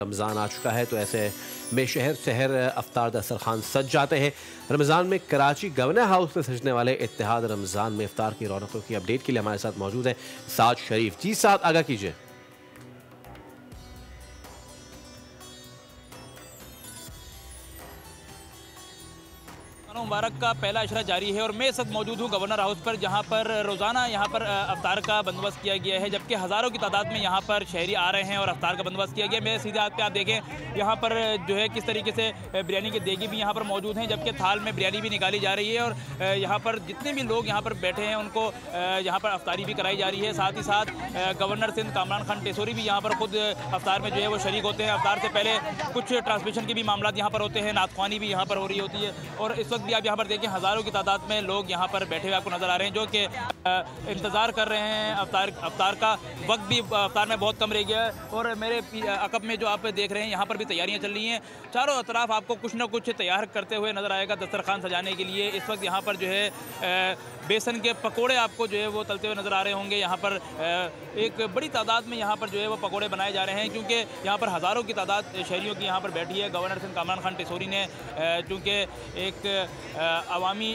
रमज़ान आ चुका है तो ऐसे में शहर शहर अफ्तार दस्तरखान सज जाते हैं। रमज़ान में कराची गवर्नर हाउस में सजने वाले इत्तेहाद रमज़ान में इफ्तार की रौनकों की अपडेट के लिए हमारे साथ मौजूद है साद शरीफ जी। साद, आगाह कीजिए। मुबारक का पहला इशरा जारी है और मैं इस वक्त मौजूद हूँ गवर्नर हाउस पर, जहाँ पर रोज़ाना यहाँ पर अफ्तार का बंदोबस्त किया गया है, जबकि हज़ारों की तादाद में यहाँ पर शहरी आ रहे हैं और अफ्तार का बंदोबस्त किया गया। मेरे सीधे हाथ पे आप देखें यहाँ पर जो है किस तरीके से बिरयानी के देगी भी यहाँ पर मौजूद हैं, जबकि थाल में बिरयानी भी निकाली जा रही है और यहाँ पर जितने भी लोग यहाँ पर बैठे हैं उनको यहाँ पर अफ्तारी भी कराई जा रही है। साथ ही साथ गवर्नर सिंध कामरान खान टेसोरी भी यहाँ पर खुद अफ्तार में जो है वो शरीक होते हैं। अफ्तार से पहले कुछ ट्रांसमिशन के भी मामला यहाँ पर होते हैं, नातख्वानी भी यहाँ पर हो रही होती है और इस वक्त भी आप यहाँ पर देखें हज़ारों की तादाद में लोग यहाँ पर बैठे हुए आपको नज़र आ रहे हैं, जो कि इंतज़ार कर रहे हैं। अफ्तार का वक्त भी अफ्तार में बहुत कम रह गया है और मेरे अकब में जो आप देख रहे हैं यहाँ पर भी तैयारियाँ चल रही हैं। चारों तरफ आपको कुछ ना कुछ तैयार करते हुए नज़र आएगा दस्तरखान सजाने के लिए। इस वक्त यहाँ पर जो है बेसन के पकोड़े आपको जो है वो तलते हुए नज़र आ रहे होंगे। यहाँ पर एक बड़ी तादाद में यहाँ पर जो है वो पकोड़े बनाए जा रहे हैं, क्योंकि यहाँ पर हज़ारों की तादाद शहरियों की यहाँ पर बैठी है। गवर्नर सिंध कामरान खान टेसोरी ने चूँकि एक अवामी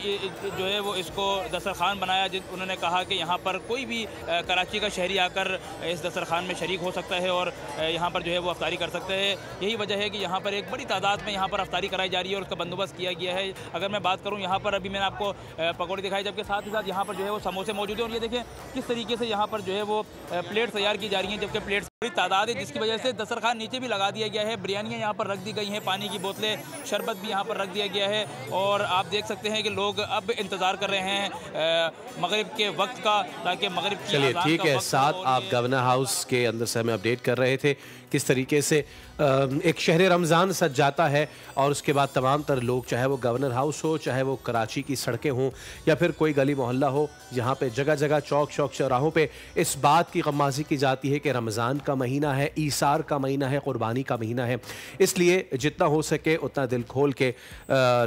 जो है वो इसको दस्तरखान बनाया, उन्होंने कहा कि यहाँ पर कोई भी कराची का शहरी आकर इस दस्तरखान में शरीक हो सकता है और यहाँ पर जो है वो अफ्तारी कर सकते हैं। यही वजह है कि यहाँ पर एक बड़ी तादाद में यहाँ पर अफ्तारी कराई जा रही है और उसका बंदोबस्त किया गया है। अगर मैं बात करूँ यहाँ पर, अभी मैंने आपको पकौड़े दिखाए, जबकि साथ ही साथ यहाँ पर जो है वो समोसे मौजूद हैं और ये देखें किस तरीके से यहाँ पर जो है वो प्लेट तैयार की जा रही हैं, जबकि प्लेट्स बड़ी तादाद है, जिसकी वजह से दस्तरखान नीचे भी लगा दिया गया है। बिरयानियाँ यहाँ पर रख दी गई हैं, पानी की बोतलें, शरबत भी यहाँ पर रख दिया गया है और आप देख सकते हैं कि लोग अब इंतज़ार कर रहे हैं मगरिब के वक्त का, ताकि मगरिब की चलिए ठीक है। साथ आप गवर्नर हाउस के अंदर से हमें अपडेट कर रहे थे किस तरीके से एक शहर रमज़ान सज जाता है और उसके बाद तमाम तर लोग, चाहे वो गवर्नर हाउस हो, चाहे वो कराची की सड़कें हों या फिर कोई गली मोहल्ला हो, जहाँ पे जगह जगह चौक चौक चौराहों पे इस बात की गम्माज़ी की जाती है कि रमज़ान का महीना है, ईसार का महीना है, क़ुरबानी का महीना है। इसलिए जितना हो सके उतना दिल खोल के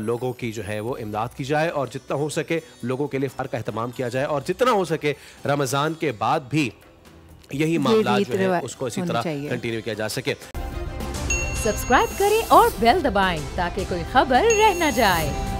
लोगों की जो है वो इमदाद की जाए और जितना हो सके लोगों के लिए इफ्तार का एहतमाम किया जाए और जितना हो सके रमज़ान के बाद भी यही मामला जो है उसको इसी तरह कंटिन्यू किया जा सके। सब्सक्राइब करें और बेल दबाएं ताकि कोई खबर रह न जाए।